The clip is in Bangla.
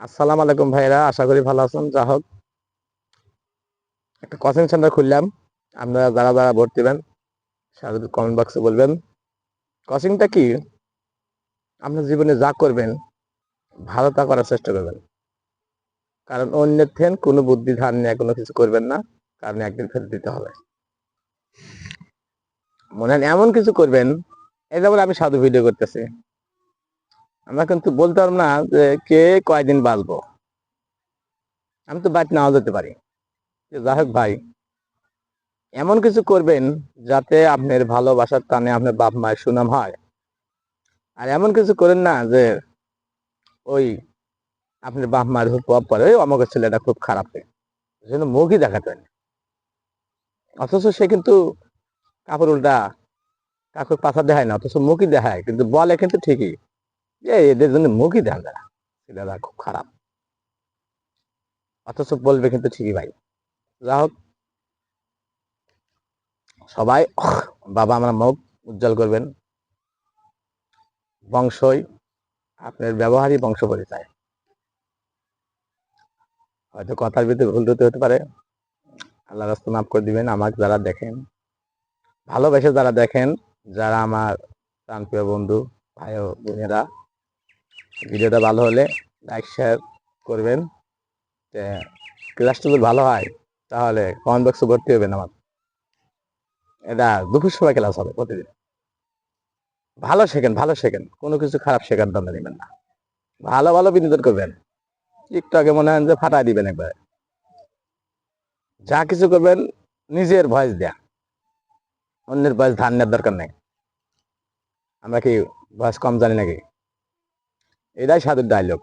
আসসালামু আলাইকুম ভাইরা, আশা করি ভালো আছেন। যা হোক, একটা কোচিং সেন্টার খুললাম। আপনারা যারা যারা ভর্তি হবেন সাথে কমেন্ট বক্সে বলবেন। কোচিংটা কি, আপনার জীবনে যা করবেন ভালো তা করার চেষ্টা করবেন। কারণ অন্যের থেন কোনো বুদ্ধি ধার নিয়ে কোনো কিছু করবেন না, কারণ একদিন ফেরত দিতে হবে। মনে হয় এমন কিছু করবেন, এই যেমন আমি সাধু ভিডিও করতেছি, আমরা কিন্তু বলতে পারবো না যে কে কয়দিন বাঁচবো। আমি তো বাঁচ নাও যেতে পারি। যাই হোক ভাই, এমন কিছু করবেন যাতে আপনার ভালোবাসার টানে আপনার বাপ মায়ের সুনাম হয়। আর এমন কিছু করেন না যে ওই আপনার বাপ মায়ের উপর প্রভাব পড়ে, ওই আমাকে ছেলেটা খুব খারাপ, সেজন্য মুখই দেখাতে হয় না। অথচ সে কিন্তু কাপড় উল্টা কাকুর পাশা দেখায় না, অথচ মুখই দেখায়, কিন্তু বলে কিন্তু ঠিকই যে এদের জন্য মুখই দেখান না, ছেলেরা খুব খারাপ, অথচ বলবে কিন্তু ঠিকই ভাই। যা হোক, সবাই বাবা আমার মুখ উজ্জ্বল করবেন। বংশই আপনার ব্যবহারই বংশ পরিচয়। হয়তো কথার ভিতরে ভুল হতে পারে, আল্লাহ রাস্তা মাফ করে দিবেন। আমাকে যারা দেখেন, ভালোবেসে যারা দেখেন, যারা আমার প্রাণপ্রিয় বন্ধু ভাই ও বোনেরা, ভিডিওটা ভালো হলে লাইক শেয়ার করবেন। ক্লাসটা যদি ভালো হয় তাহলে কমেন্ট বক্সে ভর্তি হবেন আমার। এটা দুপুর সময় ক্লাস হবে প্রতিদিন। ভালো শেখেন, ভালো শেখেন, কোনো কিছু খারাপ শেখার দরকার নেবেন না। ভালো ভালো বিনোদন করবেন। টিকটকে মনে হয় যে ফাটাই দিবেন একবার। যা কিছু করবেন নিজের ভয়েস দেয়া, অন্যের ভয়েস ধার নেওয়ার দরকার নেই। আমরা কি ভয়েস কম জানি নাকি? এটাই সাধুর ডায়লগ।